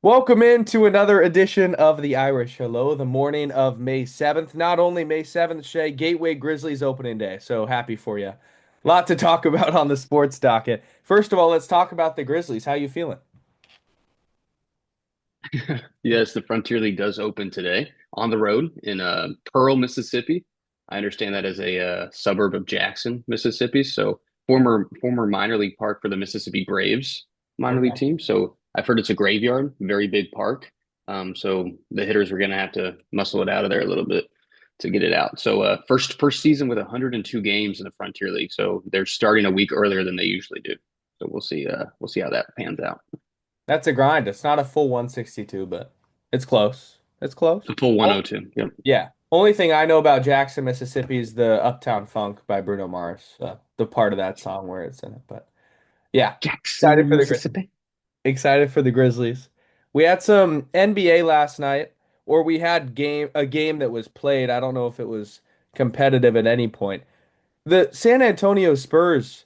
Welcome into another edition of the Irish Hello, the morning of May 7th. Not only May 7th, Shay, Gateway Grizzlies opening day. So happy for you. Lot to talk about on the sports docket. First of all, let's talk about the Grizzlies. How you feeling? Yes, the Frontier League does open today on the road in Pearl, Mississippi. I understand that is a suburb of Jackson, Mississippi. So former minor league park for the Mississippi Braves minor league Okay. team. So I've heard it's a graveyard, very big park. So the hitters were going to have to muscle it out of there a little bit to get it out. So first season with 102 games in the Frontier League. So they're starting a week earlier than they usually do. So we'll see how that pans out. That's a grind. It's not a full 162, but it's close. It's close. A full Oh, 102. Yep. yeah. Only thing I know about Jackson, Mississippi is the Uptown Funk by Bruno Mars, the part of that song where it's in it. But yeah, excited Jackson, for the Mississippi. Excited for the Grizzlies. We had some NBA last night, or we had a game that was played. I don't know if it was competitive at any point. The San Antonio Spurs,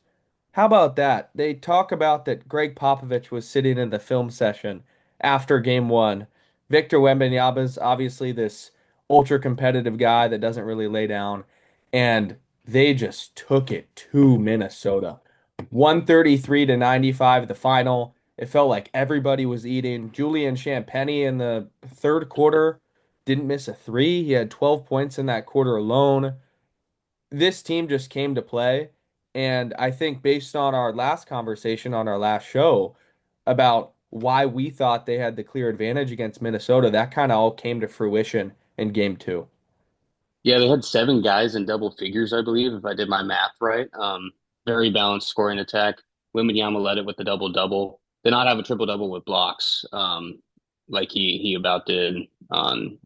how about that? They talk about that Greg Popovich was sitting in the film session after game one. Victor Wembanyama's obviously this ultra competitive guy that doesn't really lay down, and they just took it to Minnesota. 133 to 95 the final. It felt like everybody was eating. Julian Champagnie in the third quarter didn't miss a three. He had 12 points in that quarter alone. This team just came to play. And I think based on our last conversation on our last show about why we thought they had the clear advantage against Minnesota, that kind of all came to fruition in game two. Yeah, they had seven guys in double figures, I believe, if I did my math right. Very balanced scoring attack. Wembanyama led it with the double double. Did not have a triple double with blocks, like he about did on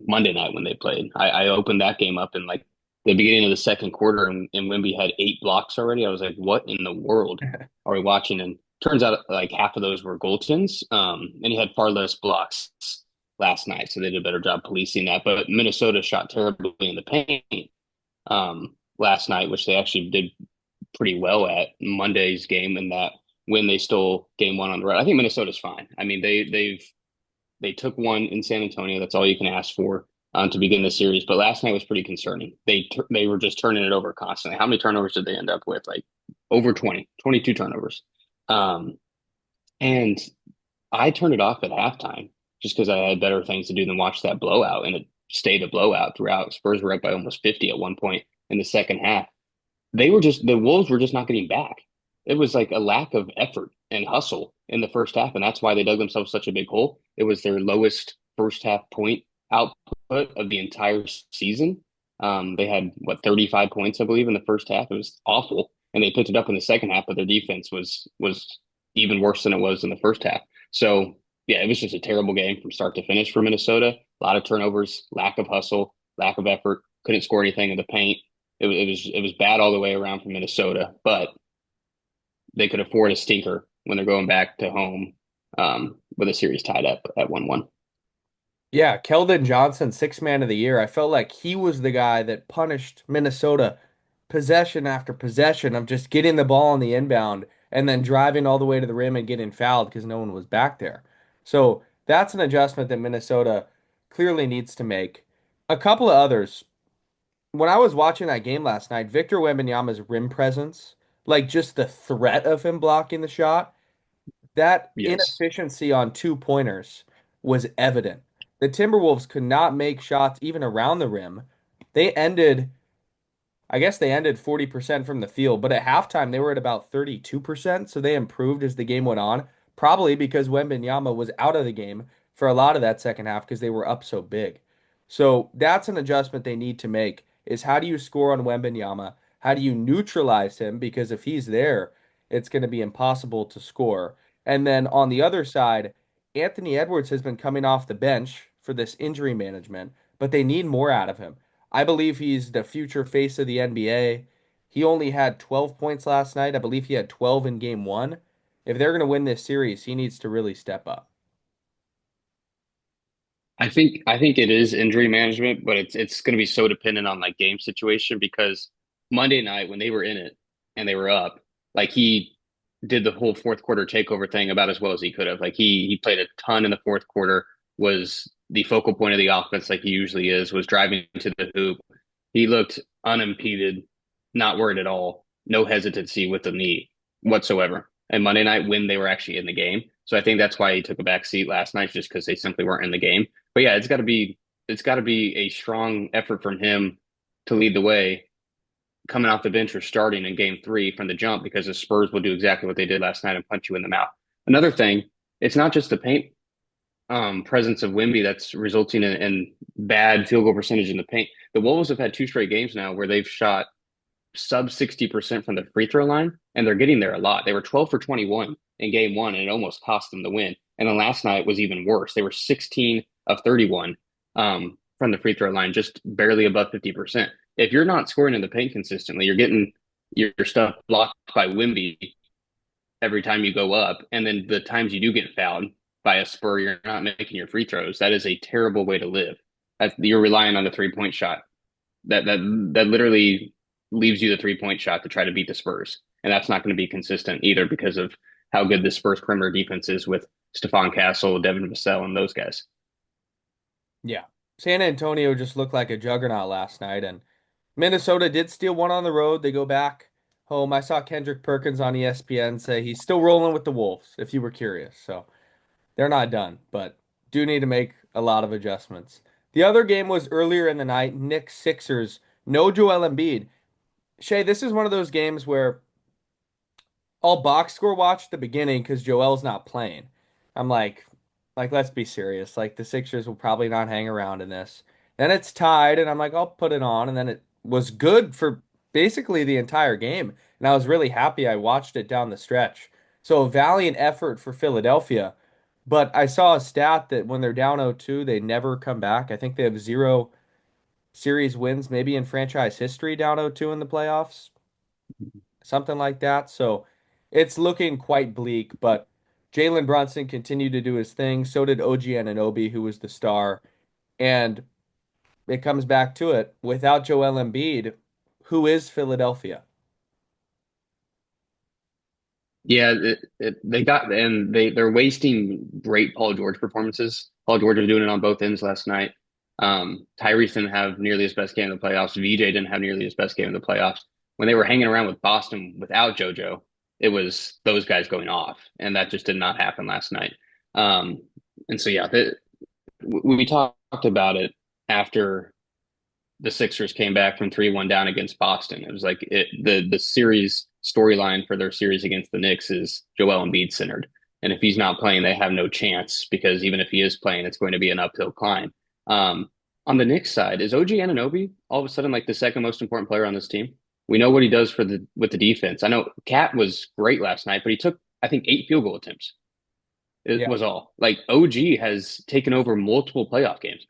Monday night when they played. I opened that game up in like the beginning of the second quarter, and Wemby had 8 blocks already. I was like, what in the world are we watching? And turns out like half of those were goaltends, and he had far less blocks last night, so they did a better job policing that. But Minnesota shot terribly in the paint last night, which they actually did pretty well at Monday's game, and that when they stole game one on the road. I think Minnesota's fine. I mean, they took one in San Antonio. That's all you can ask for to begin the series. But last night was pretty concerning. They were just turning it over constantly. How many turnovers did they end up with? Like over 20, 22 turnovers. Um, and I turned it off at halftime just because I had better things to do than watch that blowout, and it stayed a blowout throughout. Spurs were up by almost 50 at one point in the second half. The Wolves were just not getting back. It was like a lack of effort and hustle in the first half, and that's why they dug themselves such a big hole. It was their lowest first half point output of the entire season. They had what 35 points, I believe, in the first half. It was awful, and they picked it up in the second half, but their defense was even worse than it was in the first half. So yeah, it was just a terrible game from start to finish for Minnesota. A lot of turnovers, lack of hustle, lack of effort. Couldn't score anything in the paint. It was bad all the way around for Minnesota, but they could afford a stinker when they're going back to home with a series tied up at 1-1. Yeah, Keldon Johnson, six man of the year. I felt like he was the guy that punished Minnesota possession after possession of just getting the ball on the inbound and then driving all the way to the rim and getting fouled because no one was back there. So that's an adjustment that Minnesota clearly needs to make. A couple of others. When I was watching that game last night, Victor Wembanyama's rim presence, like just the threat of him blocking the shot, that Yes. inefficiency on two pointers was evident. The Timberwolves could not make shots even around the rim. They ended, I guess they ended 40% from the field, but at halftime they were at about 32%, so they improved as the game went on, probably because Wembanyama was out of the game for a lot of that second half because they were up so big. So that's an adjustment they need to make is how do you score on Wembanyama? How do you neutralize him? Because if he's there, it's going to be impossible to score. And then on the other side, Anthony Edwards has been coming off the bench for this injury management, but they need more out of him. I believe he's the future face of the NBA. He only had 12 points last night. I believe he had 12 in game one. If they're going to win this series, he needs to really step up. I think it is injury management, but it's going to be so dependent on like game situation because Monday night when they were in it and they were up, like did the whole fourth quarter takeover thing about as well as he could have. Like he played a ton in the fourth quarter, was the focal point of the offense like he usually is, was driving to the hoop. He looked unimpeded, not worried at all, no hesitancy with the knee whatsoever. And Monday night when they were actually in the game. So I think that's why he took a back seat last night, just because they simply weren't in the game. But yeah, it's got to be a strong effort from him to lead the way coming off the bench or starting in game three from the jump, because the Spurs will do exactly what they did last night and punch you in the mouth. Another thing, it's not just the paint presence of Wimby that's resulting in bad field goal percentage in the paint. The Wolves have had two straight games now where they've shot sub 60% from the free throw line, and they're getting there a lot. They were 12 for 21 in game one, and it almost cost them the win. And then last night was even worse. They were 16 of 31 from the free throw line, just barely above 50%. If you're not scoring in the paint consistently, you're getting your stuff blocked by Wimby every time you go up. And then the times you do get fouled by a Spur, you're not making your free throws. That is a terrible way to live. You're relying on the 3-point shot. That literally leaves you the 3-point shot to try to beat the Spurs. And that's not going to be consistent either because of how good the Spurs perimeter defense is with Stephon Castle, Devin Vassell, and those guys. Yeah. San Antonio just looked like a juggernaut last night, and Minnesota did steal one on the road. They go back home. I saw Kendrick Perkins on ESPN say he's still rolling with the Wolves, if you were curious. So they're not done, but do need to make a lot of adjustments. The other game was earlier in the night, Knicks Sixers. No Joel Embiid. Shay, this is one of those games where I'll box score watch at the beginning because Joel's not playing. I'm like, let's be serious. Like the Sixers will probably not hang around in this. Then it's tied, and I'm like, I'll put it on. And then it was good for basically the entire game. And I was really happy I watched it down the stretch. So a valiant effort for Philadelphia. But I saw a stat that when they're down 0-2, they never come back. I think they have zero series wins, maybe in franchise history, down 0-2 in the playoffs, something like that. So it's looking quite bleak, but Jalen Brunson continued to do his thing. So did OG Anunoby, who was the star. And it comes back to it. Without Joel Embiid, who is Philadelphia? Yeah, they got and they're wasting great Paul George performances. Paul George was doing it on both ends last night. Tyrese didn't have nearly his best game in the playoffs. VJ didn't have nearly his best game in the playoffs. When they were hanging around with Boston without JoJo, it was those guys going off, and that just did not happen last night. Um, and so yeah, we talked about it after the Sixers came back from 3-1 down against Boston. It was like the series storyline for their series against the Knicks is Joel Embiid centered. And if he's not playing, they have no chance because even if he is playing, it's going to be an uphill climb. On the Knicks side, is OG Anunoby all of a sudden like the second most important player on this team? We know what he does for the with the defense. I know Cat was great last night, but he took I think 8 field goal attempts. It Yeah. was all. Like OG has taken over multiple playoff games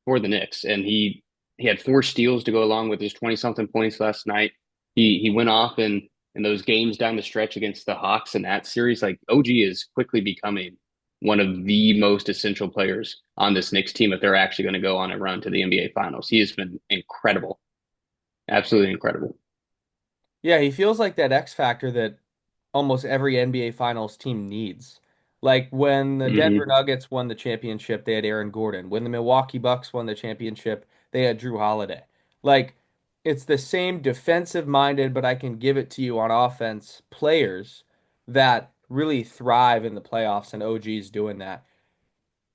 for the Knicks, and he had 4 steals to go along with his 20 something points last night. He went off in those games down the stretch against the Hawks in that series. Like OG is quickly becoming one of the most essential players on this Knicks team if they're actually going to go on a run to the NBA Finals. He has been incredible, absolutely incredible. Yeah, he feels like that X factor that almost every NBA Finals team needs. Like when the Denver Hmm. Nuggets won the championship, they had Aaron Gordon. When the Milwaukee Bucks won the championship, they had Drew Holiday. Like it's the same defensive minded, but I can give it to you on offense players that really thrive in the playoffs, and OG's doing that.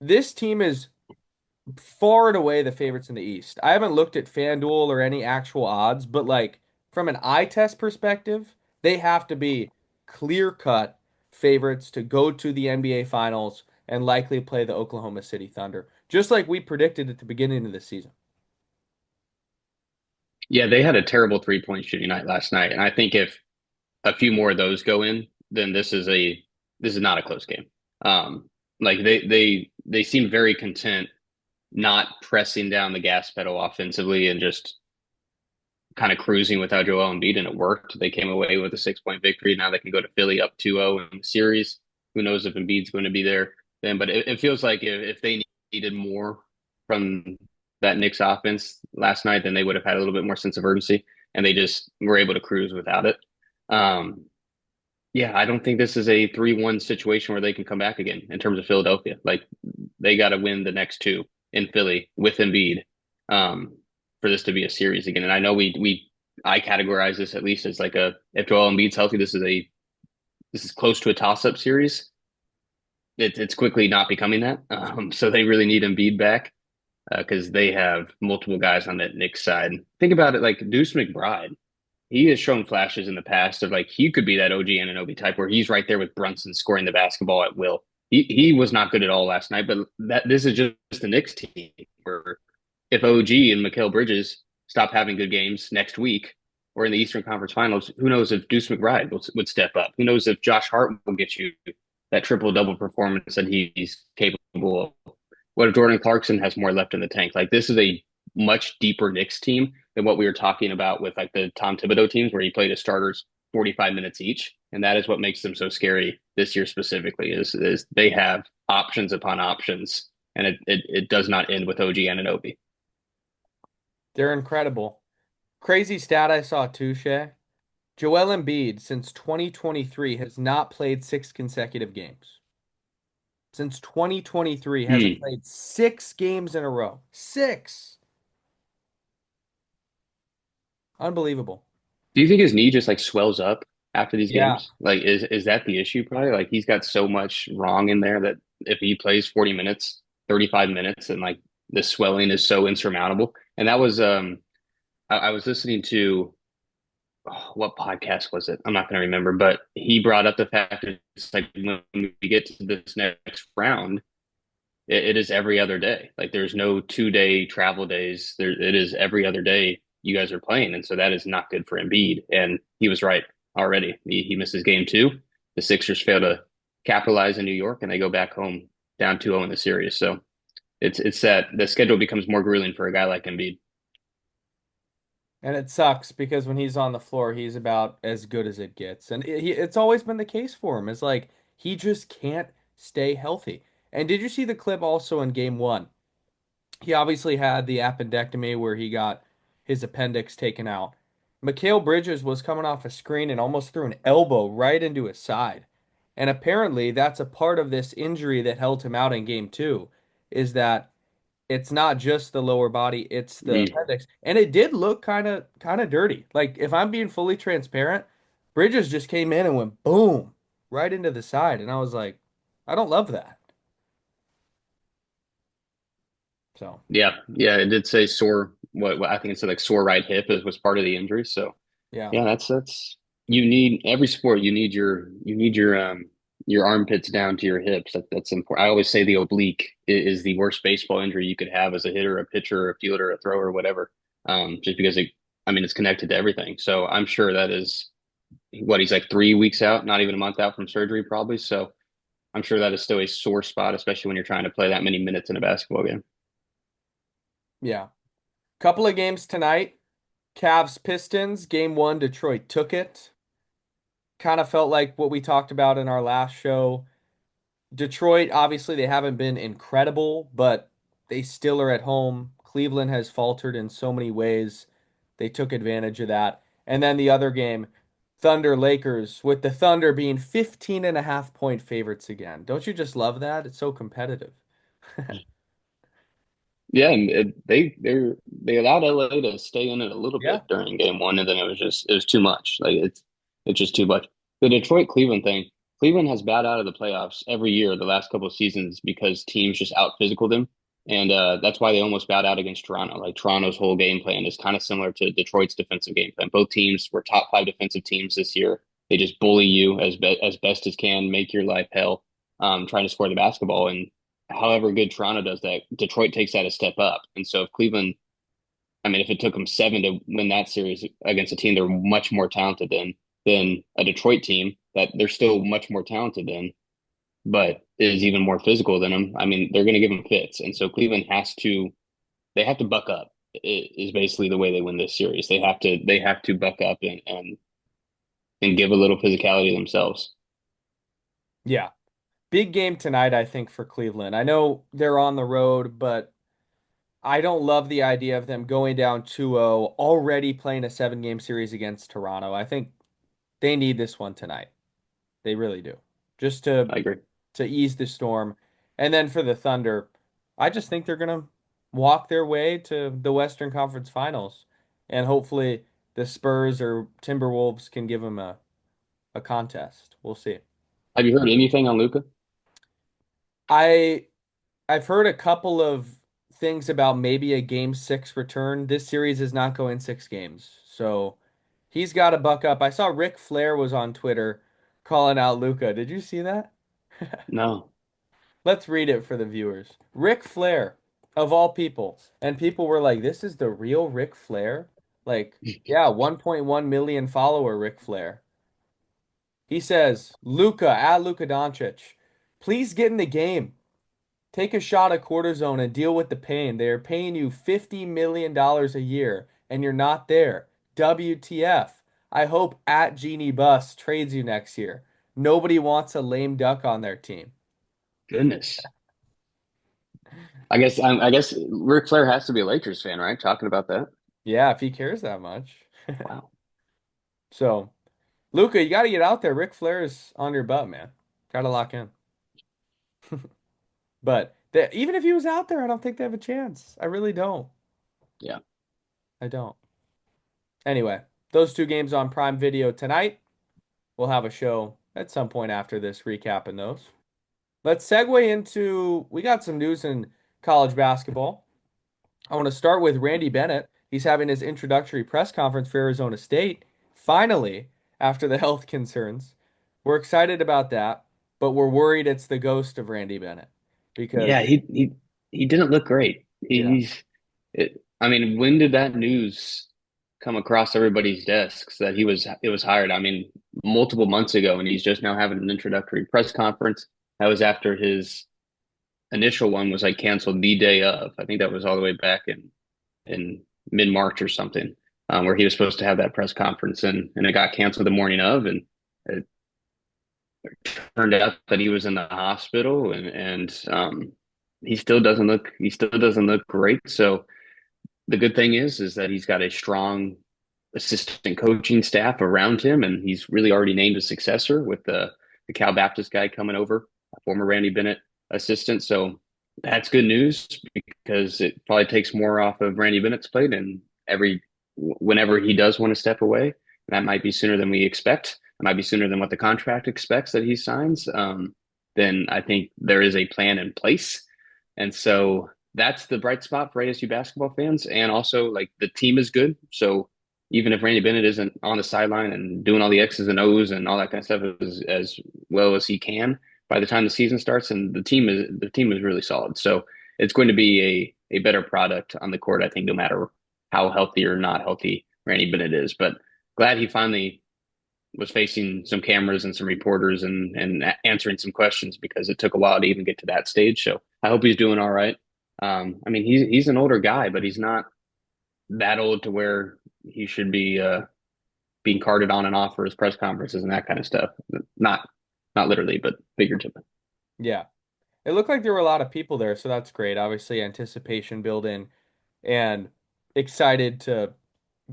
This team is far and away the favorites in the East. I haven't looked at FanDuel or any actual odds, but like from an eye test perspective, they have to be clear-cut favorites to go to the NBA Finals and likely play the Oklahoma City Thunder, just like we predicted at the beginning of the season. Yeah, they had a terrible 3-point shooting night last night, and I think if a few more of those go in, then this is not a close game. Like they seem very content not pressing down the gas pedal offensively and just kind of cruising without Joel Embiid, and it worked. They came away with a 6-point victory. Now they can go to Philly up 2-0 in the series. Who knows if Embiid's going to be there then? But it feels like if they needed more from that Knicks offense last night, then they would have had a little bit more sense of urgency, and they just were able to cruise without it. Um, Yeah, I don't think this is a 3-1 situation where they can come back again in terms of Philadelphia. Like they got to win the next two in Philly with Embiid um, for this to be a series again. And I know we I categorize this at least as like a if Joel Embiid's healthy, this is close to a toss-up series. It's quickly not becoming that. So they really need Embiid back because they have multiple guys on that Knicks side. Think about it like Deuce McBride. He has shown flashes in the past of like he could be that OG Anunoby type where he's right there with Brunson scoring the basketball at will. He was not good at all last night, but that this is just the Knicks team where if OG and Mikal Bridges stop having good games next week or in the Eastern Conference Finals, who knows if Deuce McBride would step up? Who knows if Josh Hart will get you that triple double performance that he's capable of? What if Jordan Clarkson has more left in the tank? Like this is a much deeper Knicks team than what we were talking about with like the Tom Thibodeau teams where he played his starters 45 minutes each. And that is what makes them so scary this year specifically is they have options upon options and it does not end with OG Anunoby. They're incredible. Crazy stat I saw too, Shay. Joel Embiid since 2023 has not played 6 consecutive games. Since 2023 hasn't Hmm. played 6 games in a row. Six. Unbelievable. Do you think his knee just like swells up after these Yeah. games? Like is that the issue probably? Like he's got so much wrong in there that if he plays 40 minutes, 35 minutes and like the swelling is so insurmountable. And that was I was listening to what podcast was it? I'm not going to remember, but he brought up the fact that it's like when we get to this next round, it is every other day. Like there's no 2 day travel days. It is every other day you guys are playing, and so that is not good for Embiid. And he was right already. He misses game two. The Sixers fail to capitalize in New York, and they go back home down 2-0 in the series. So it's that the schedule becomes more grueling for a guy like Embiid. And it sucks because when he's on the floor, he's about as good as it gets. And it's always been the case for him. It's like he just can't stay healthy. And did you see the clip also in game one? He obviously had the appendectomy where he got his appendix taken out. Mikal Bridges was coming off a screen and almost threw an elbow right into his side. And apparently that's a part of this injury that held him out in game two, is that it's not just the lower body, it's the Mm. appendix. And it did look kind of dirty. Like if I'm being fully transparent, Bridges just came in and went boom right into the side. And I was like, I don't love that. So, Yeah, yeah, it did say sore. What I think it said like sore right hip was part of the injury. So yeah. yeah, that's you need every sport. You need your armpits down to your hips. That's important. I always say the oblique is the worst baseball injury you could have as a hitter, a pitcher, a fielder, a thrower, whatever. Just because I mean, it's connected to everything. So I'm sure that is what he's like 3 weeks out, not even a month out from surgery, probably. So I'm sure that is still a sore spot, especially when you're trying to play that many minutes in a basketball game. Yeah. Couple of games tonight. Cavs Pistons, game one, Detroit took it. Kind of felt like what we talked about in our last show. Detroit, obviously, they haven't been incredible, but they still are at home. Cleveland has faltered in so many ways. They took advantage of that. And then the other game, Thunder Lakers, with the Thunder being 15.5 point favorites again. Don't you just love that? It's so competitive. Yeah, and they allowed LA to stay in it a little Yeah. bit during game one, and then it was too much. Like it's just too much. The Detroit Cleveland thing, Cleveland has bowed out of the playoffs every year the last couple of seasons because teams just out physical them, and that's why they almost bowed out against Toronto. Like Toronto's whole game plan is kind of similar to Detroit's defensive game plan. Both teams were top five defensive teams this year. They just bully you as best as can, make your life hell, trying to score the basketball and however good Toronto does that, Detroit takes that a step up. And so if Cleveland, I mean, if it took them seven to win that series against a team they're much more talented than a Detroit team that they're still much more talented than, but is even more physical than them. I mean, they're going to give them fits. And so Cleveland they have to buck up. Is basically the way they win this series. They have to buck up and give a little physicality themselves. Yeah. Big game tonight, I think, for Cleveland. I know they're on the road, but I don't love the idea of them going down 2-0, already playing a 7 game series against Toronto. I think they need this one tonight. They really do. Just I agree. to ease the storm. And then for the Thunder, I just think they're gonna walk their way to the Western Conference Finals. And hopefully the Spurs or Timberwolves can give them a contest. We'll see. Have you heard anything on Luca? I I've heard a couple of things about maybe a game 6 return. This series is not going 6 games. So he's got to buck up. I saw Ric Flair was on Twitter calling out Luca. Did you see that? No. Let's read it for the viewers. Ric Flair, of all people. And people were like, this is the real Ric Flair? Like, yeah, 1.1 million follower Ric Flair. He says, Luca, at Luka Doncic, please get in the game. Take a shot of cortisone and deal with the pain. They are paying you $50 million a year and you're not there. WTF. I hope at Genie Bus trades you next year. Nobody wants a lame duck on their team. Goodness. I guess Ric Flair has to be a Lakers fan, right? Talking about that. Yeah, if he cares that much. Wow. So, Luca, you got to get out there. Ric Flair is on your butt, man. Got to lock in. But even if he was out there, I don't think they have a chance. I really don't. Yeah. I don't. Anyway, those two games on Prime Video tonight. We'll have a show at some point after this recapping those. Let's segue into we got some news in college basketball. I want to start with Randy Bennett. He's having his introductory press conference for Arizona State, finally, after the health concerns. We're excited about that, but we're worried it's the ghost of Randy Bennett because, Yeah, he didn't look great. yeah, I mean, when did that news come across everybody's desks that it was hired? I mean, multiple months ago, and he's just now having an introductory press conference. That was after his initial one was like canceled the day of. I think that was all the way back in mid-March or something, where he was supposed to have that press conference, and it got canceled the morning of, and it turned out that he was in the hospital, and he still doesn't look great. So the good thing is that he's got a strong assistant coaching staff around him, and he's really already named a successor with the Cal Baptist guy coming over, a former Randy Bennett assistant. So that's good news because it probably takes more off of Randy Bennett's plate, and whenever he does want to step away, that might be sooner than we expect. It might be sooner than what the contract expects that he signs. Then I think there is a plan in place, and so that's the bright spot for ASU basketball fans. And also, like the team is good, so even if Randy Bennett isn't on the sideline and doing all the X's and O's and all that kind of stuff as well as he can by the time the season starts, and the team is really solid. So it's going to be a better product on the court, I think, no matter how healthy or not healthy Randy Bennett is. But glad he finally was facing some cameras and some reporters and answering some questions because it took a while to even get to that stage. So I hope he's doing all right. I mean, he's an older guy, but he's not that old to where he should be being carted on and off for his press conferences and that kind of stuff. Not literally, but figuratively. yeah. It looked like there were a lot of people there, so that's great. Obviously, anticipation building and excited to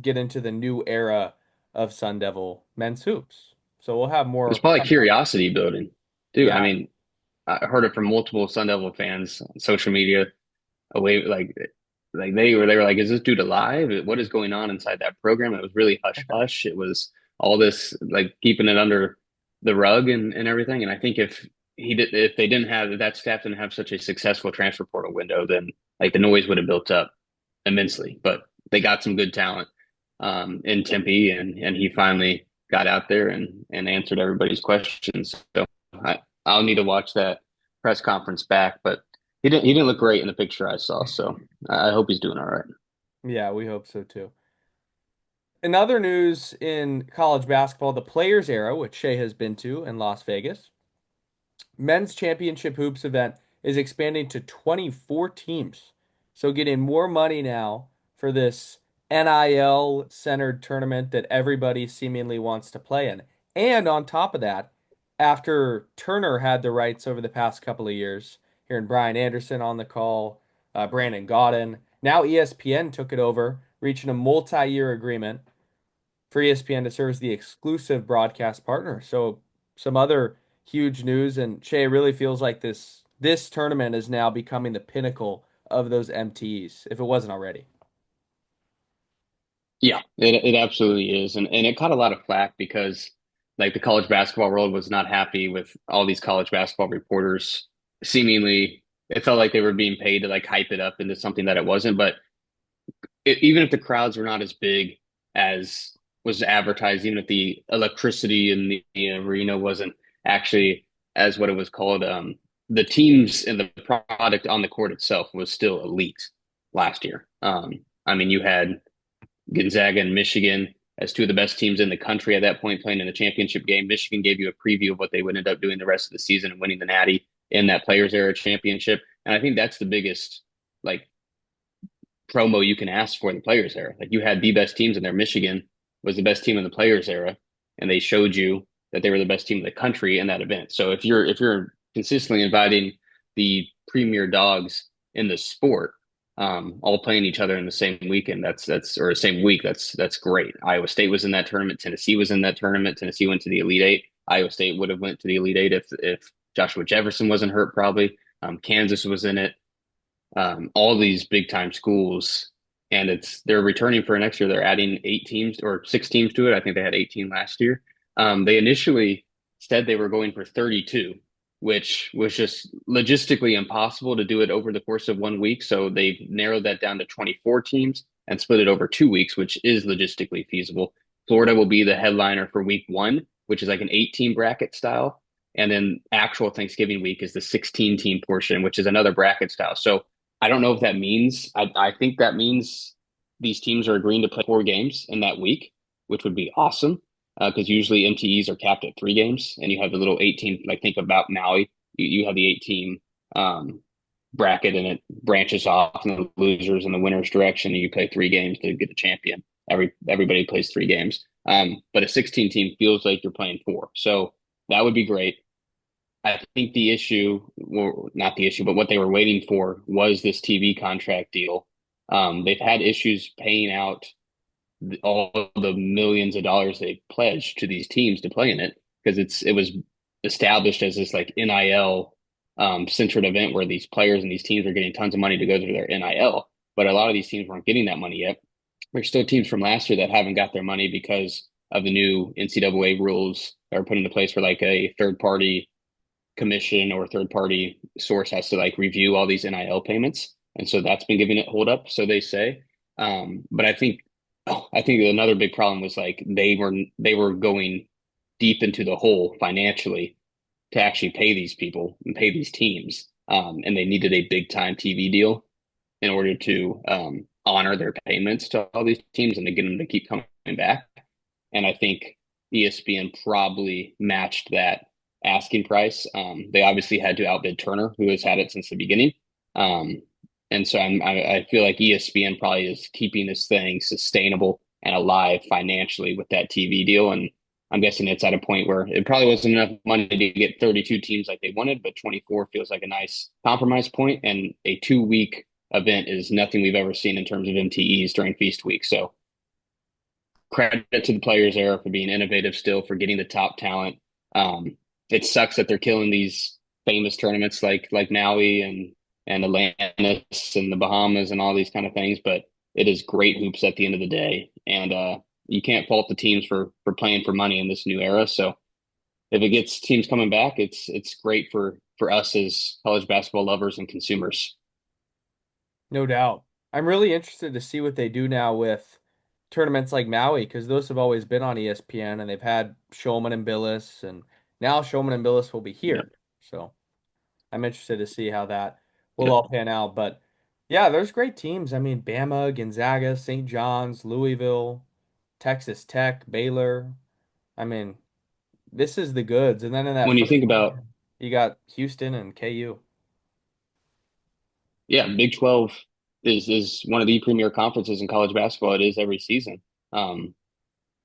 get into the new era of Sun Devil men's hoops. So we'll have It's more probably coming up. curiosity building too. I Yeah, mean, I heard it from multiple Sun Devil fans on social media. Away like they were like, is this dude alive? What is going on inside that program? It was really hush hush. It was all this like keeping it under the rug and everything. And I think if they didn't have if that staff didn't have such a successful transfer portal window, then like the noise would have built up immensely. But they got some good talent in Tempe, and he finally got out there and answered everybody's questions. So I'll need to watch that press conference back, but he didn't look great in the picture I saw. So I hope he's doing all right. yeah, we hope so too. In other news in college basketball, the Players Era, which Shay has been to in Las Vegas, men's championship hoops event is expanding to 24 teams. So getting more money now for this NIL centered tournament that everybody seemingly wants to play in. And on top of that, after Turner had the rights over the past couple of years, hearing Brian Anderson on the call, Brandon Gaudin, now ESPN took it over, reaching a multi-year agreement for ESPN to serve as the exclusive broadcast partner. So some other huge news, and Shay really feels like this tournament is now becoming the pinnacle of those MTs, if it wasn't already. Yeah, it absolutely is. And it caught a lot of flack because like the college basketball world was not happy with all these college basketball reporters seemingly it felt like they were being paid to like hype it up into something that it wasn't. But even if the crowds were not as big as was advertised, even if the electricity in the arena wasn't actually as what it was called, the teams and the product on the court itself was still elite last year. I mean, you had Gonzaga and Michigan as two of the best teams in the country at that point playing in the championship game. Michigan gave you a preview of what they would end up doing the rest of the season and winning the Natty in that Players Era championship. And I think that's the biggest like promo you can ask for the Players Era. Like you had the best teams in there. Michigan was the best team in the Players Era, and they showed you that they were the best team in the country in that event. So if you're consistently inviting the premier dogs in the sport, all playing each other in the same weekend, that's or the same week, that's great. Iowa State was in that tournament. Tennessee was in that tournament. Tennessee went to the Elite Eight. Iowa State would have went to the Elite Eight if Joshua Jefferson wasn't hurt, probably. Kansas was in it, all these big time schools, and they're returning for next year. They're adding 8 teams or 6 teams to it. I think they had 18 last year. They initially said they were going for 32, which was just logistically impossible to do it over the course of 1 week. So they've narrowed that down to 24 teams and split it over 2 weeks, which is logistically feasible. Florida will be the headliner for week one, which is like an 8 team bracket style. And then actual Thanksgiving week is the 16 team portion, which is another bracket style. So I don't know if that means, I think that means these teams are agreeing to play 4 games in that week, which would be awesome. Because usually MTEs are capped at 3 games, and you have the little 8 team. Like think about Maui, you have the 8 team bracket, and it branches off in the losers and the winners direction, and you play 3 games to get the champion. Everybody plays 3 games, but a 16 team feels like you're playing four, so that would be great. I think the issue, or not the issue, but what they were waiting for was this TV contract deal. They've had issues paying out all the millions of dollars they pledged to these teams to play in it because it was established as this like NIL centered event where these players and these teams are getting tons of money to go through their NIL, but a lot of these teams weren't getting that money yet. There's still teams from last year that haven't got their money because of the new NCAA rules that are put into place for like a third party commission or third party source has to like review all these NIL payments. And so that's been giving it hold up, so they say. But I think another big problem was like they were going deep into the hole financially to actually pay these people and pay these teams. And they needed a big time TV deal in order to honor their payments to all these teams and to get them to keep coming back. And I think ESPN probably matched that asking price. They obviously had to outbid Turner, who has had it since the beginning. Um, and so I feel like ESPN probably is keeping this thing sustainable and alive financially with that TV deal. And I'm guessing it's at a point where it probably wasn't enough money to get 32 teams like they wanted, but 24 feels like a nice compromise point. And a 2 week event is nothing we've ever seen in terms of MTEs during feast week. So credit to the players era for being innovative still, for getting the top talent. It sucks that they're killing these famous tournaments like Maui and Atlantis and the Bahamas and all these kind of things, but it is great hoops at the end of the day. And you can't fault the teams for playing for money in this new era. So if it gets teams coming back, it's great for us as college basketball lovers and consumers. No doubt. I'm really interested to see what they do now with tournaments like Maui because those have always been on ESPN and they've had Shulman and Billis, and now Shulman and Billis will be here. Yep. So I'm interested to see how that will Yep. all pan out. But yeah, there's great teams. I mean, Bama, Gonzaga, St. John's, Louisville, Texas Tech, Baylor. I mean, this is the goods. And then in that When you first think about, weekend, you got Houston and KU. yeah, Big 12 is one of the premier conferences in college basketball. It is every season. Um,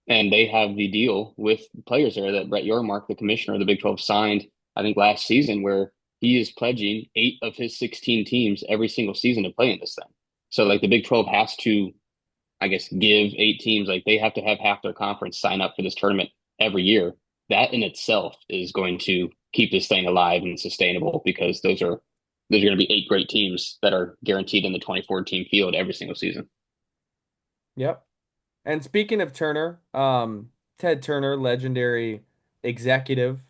and they have the deal with players there that Brett Yormark, the commissioner of the Big 12, signed, I think, last season, where he is pledging 8 of his 16 teams every single season to play in this thing. So, like, the Big 12 has to, I guess, give 8 teams, like, they have to have half their conference sign up for this tournament every year. that in itself is going to keep this thing alive and sustainable because those are going to be eight great teams that are guaranteed in the 24 team field every single season. Yep. And speaking of Turner, Ted Turner, legendary executive,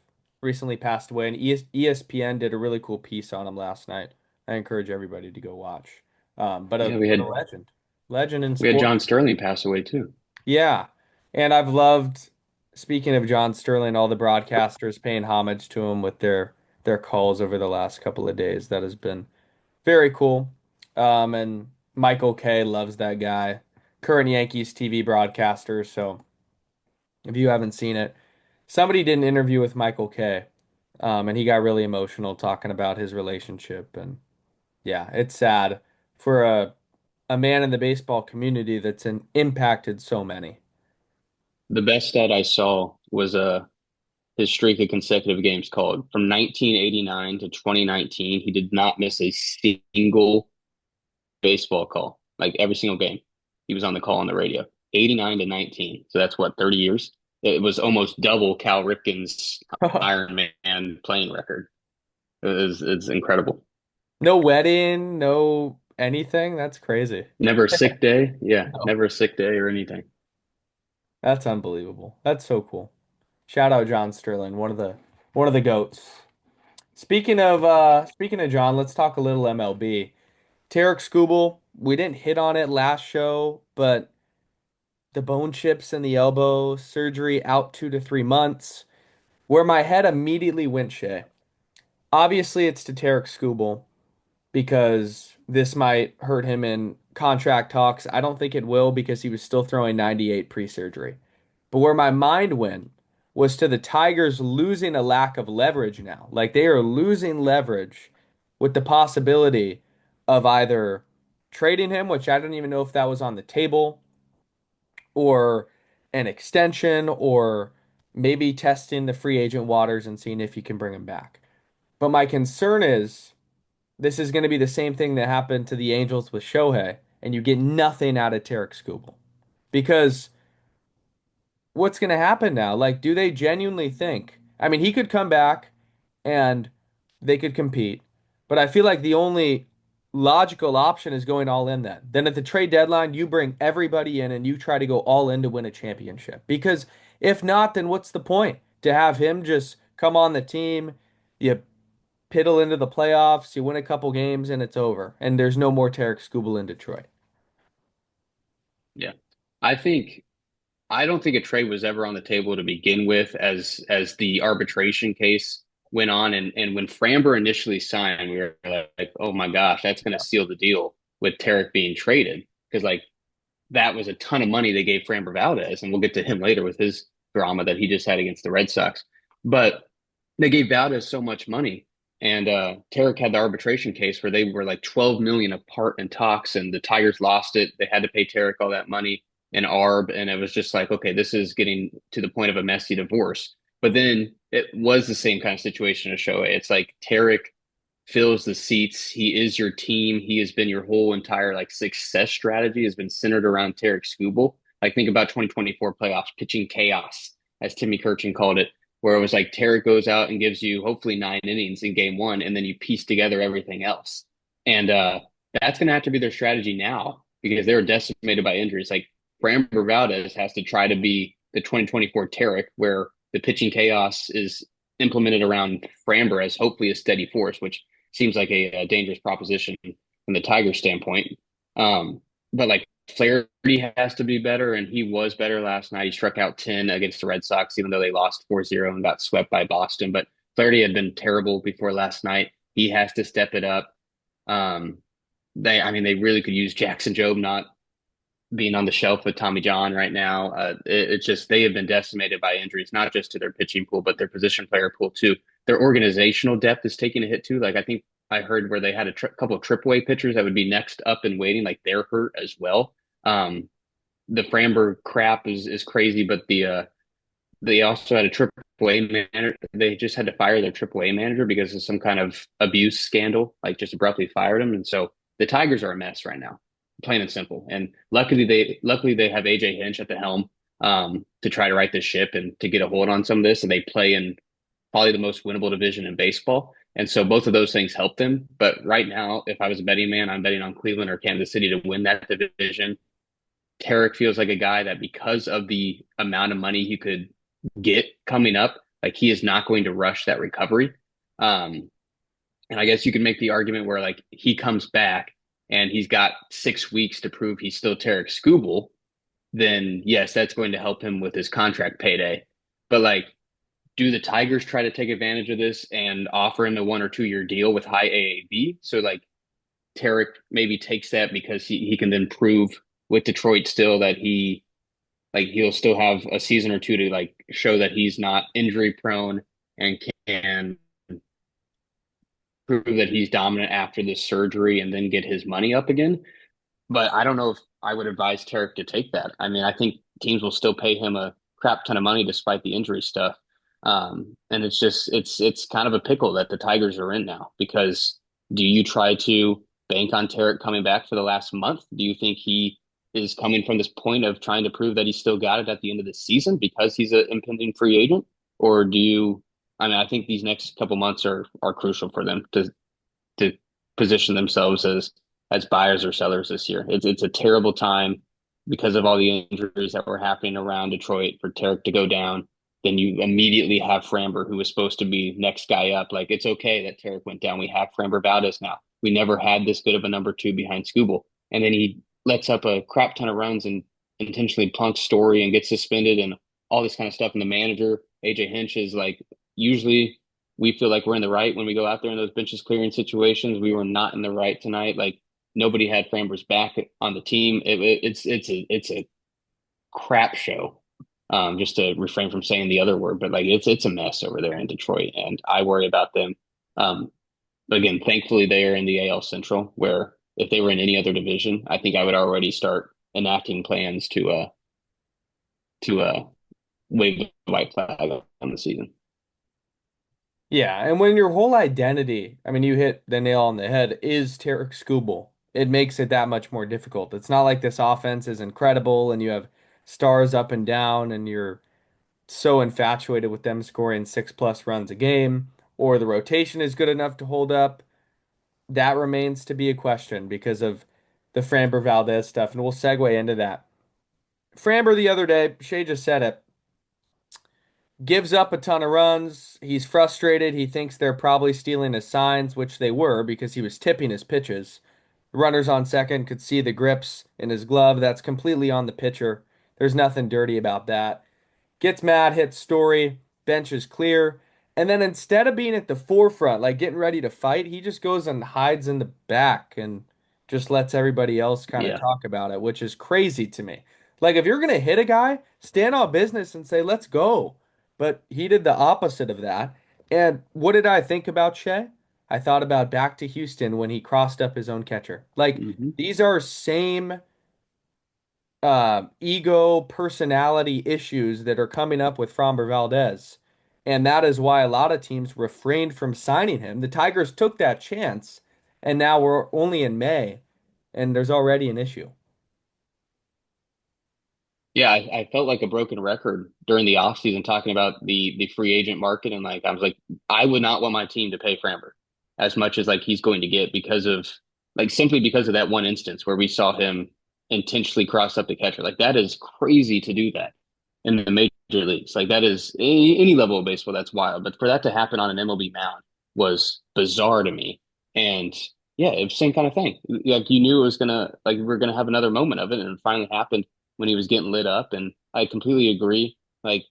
recently passed away, and ESPN did a really cool piece on him last night. I encourage everybody to go watch. But a Yeah, but a legend in we had John sports. Sterling pass away too. Yeah, and I've loved. Speaking of John Sterling, all the broadcasters paying homage to him with their calls over the last couple of days. That has been very cool. And Michael Kay loves that guy, current Yankees TV broadcaster. So if you haven't seen it, somebody did an interview with Michael Kay, and he got really emotional talking about his relationship. And yeah, it's sad for a man in the baseball community that's impacted so many. The best stat I saw was his streak of consecutive games called from 1989 to 2019. He did not miss a single baseball call, like every single game. He was on the call on the radio. 89 to 19. So that's what, 30 years? It was almost double Cal Ripken's Iron Man playing record. It's incredible. No wedding, no anything. That's crazy. Never a sick day. Yeah, No. never a sick day or anything. That's unbelievable. That's so cool. Shout out John Sterling, one of the goats. Speaking of John, let's talk a little MLB. Tarik Skubal, we didn't hit on it last show, but the bone chips in the elbow, surgery out 2 to 3 months. Where my head immediately went, Shay. Obviously, it's to Tarik Skubal because this might hurt him in contract talks. I don't think it will because he was still throwing 98 pre-surgery. But where my mind went was to the Tigers losing a lack of leverage now. Like they are losing leverage with the possibility of either trading him, which I don't even know if that was on the table, or an extension, or maybe testing the free agent waters and seeing if you can bring him back. But my concern is this is going to be the same thing that happened to the Angels with Shohei, and you get nothing out of Tarik Skubal. Because what's going to happen now? Like, do they genuinely think? I mean, he could come back and they could compete, but I feel like the only logical option is going all in then. Then at the trade deadline, you bring everybody in and you try to go all in to win a championship. Because if not, then what's the point? To have him just come on the team, you piddle into the playoffs, you win a couple games, and it's over. And there's no more Tarik Skubal in Detroit. Yeah. I think I don't think a trade was ever on the table to begin with as the arbitration case went on and when Framber initially signed, we were like, oh my gosh, that's gonna seal the deal with Tarik being traded. Because like that was a ton of money they gave Framber Valdez, and we'll get to him later with his drama that he just had against the Red Sox. But they gave Valdez so much money, and Tarik had the arbitration case where they were like 12 million apart in talks, and the Tigers lost it. They had to pay Tarik all that money and ARB, and it was just like, okay, this is getting to the point of a messy divorce. But then it was the same kind of situation to show it. It's like Tarik fills the seats. He is your team. He has been your whole entire like success strategy has been centered around Tarik Skubal. Like think about 2024 playoffs, pitching chaos, as Timmy Kirchin called it, where it was like Tarik goes out and gives you hopefully 9 innings in game one, and then you piece together everything else. And that's going to have to be their strategy now because they were decimated by injuries. Like Framber Valdez has to try to be the 2024 Tarik, where the pitching chaos is implemented around Framber as hopefully a steady force, which seems like a dangerous proposition from the Tigers standpoint. But like Flaherty has to be better, and he was better last night. He struck out 10 against the Red Sox, even though they lost 4-0 and got swept by Boston. But Flaherty had been terrible before last night. He has to step it up. Um, I mean, they really could use Jackson Jobe not being on the shelf with Tommy John right now. It's just they have been decimated by injuries, not just to their pitching pool, but their position player pool too. Their organizational depth is taking a hit too. Like I think I heard where they had a couple of AAA pitchers that would be next up and waiting, like they're hurt as well. The Framber crap is crazy, but they also had a AAA manager. They just had to fire their AAA manager because of some kind of abuse scandal, like just abruptly fired him. And so the Tigers are a mess right now, plain and simple. And luckily they have AJ Hinch at the helm. to try to right the ship and to get a hold on some of this. And they play in probably the most winnable division in baseball. And so both of those things help them. But right now, if I was a betting man, I'm betting on Cleveland or Kansas City to win that division. Tarik feels like a guy that because of the amount of money he could get coming up, like he is not going to rush that recovery. Um, and I guess you can make the argument where like he comes back and he's got 6 weeks to prove he's still Tarik Skubal, then yes, that's going to help him with his contract payday. But like, do the Tigers try to take advantage of this and offer him a 1 or 2 year deal with high AAV? So like Tarik maybe takes that because he can then prove with Detroit still that he'll still have a season or two to like show that he's not injury prone and can prove that he's dominant after this surgery and then get his money up again. But I don't know if I would advise Tarik to take that. I mean, I think teams will still pay him a crap ton of money despite the injury stuff. And it's kind of a pickle that the Tigers are in now because do you try to bank on Tarik coming back for the last month? Do you think he is coming from this point of trying to prove that he's still got it at the end of the season because he's an impending free agent? Or do you, I mean, I think these next couple months are crucial for them to position themselves as buyers or sellers this year. It's a terrible time because of all the injuries that were happening around Detroit for Tarik to go down. Then you immediately have Framber, who was supposed to be next guy up. Like it's okay that Tarik went down. We have Framber Valdez now. We never had this good of a number two behind Skubal, and then he lets up a crap ton of runs and intentionally plunks Story and gets suspended and all this kind of stuff. And the manager AJ Hinch is like usually we feel like we're in the right when we go out there in those benches clearing situations. We were not in the right tonight. Like nobody had Framber's back on the team. It's a crap show. Just to refrain from saying the other word, but like it's a mess over there in Detroit, and I worry about them. But again, thankfully they are in the AL Central, where if they were in any other division, I think I would already start enacting plans to wave the white flag on the season. Yeah, and when your whole identity, I mean, you hit the nail on the head, is Tarik Skubal, it makes it that much more difficult. It's not like this offense is incredible and you have stars up and down and you're so infatuated with them scoring 6+ runs a game, or the rotation is good enough to hold up. That remains to be a question because of the Framber Valdez stuff, and we'll segue into that. Framber the other day, Shay just said it, gives up a ton of runs. He's frustrated. He thinks they're probably stealing his signs, which they were because he was tipping his pitches. The runners on second could see the grips in his glove. That's completely on the pitcher. There's nothing dirty about that. Gets mad, hits Story, bench is clear. And then instead of being at the forefront, like getting ready to fight, he just goes and hides in the back and just lets everybody else kind of Yeah. talk about it, which is crazy to me. Like if you're gonna hit a guy, stand on business and say, let's go. But he did the opposite of that. And what did I think about Shea? I thought about back to Houston when he crossed up his own catcher. Like Hmm. these are same ego personality issues that are coming up with Framber Valdez. And that is why a lot of teams refrained from signing him. The Tigers took that chance, and now we're only in May, and there's already an issue. Yeah, I felt like a broken record during the offseason talking about the free agent market and like I was like I would not want my team to pay Framber as much as like he's going to get because of like simply because of that one instance where we saw him intentionally cross up the catcher. Like that is crazy to do that in the major leagues. Like that is any level of baseball that's wild. But for that to happen on an MLB mound was bizarre to me. And yeah, it was the same kind of thing. Like you knew it was gonna like we are gonna have another moment of it and it finally happened when he was getting lit up. And I completely agree. Like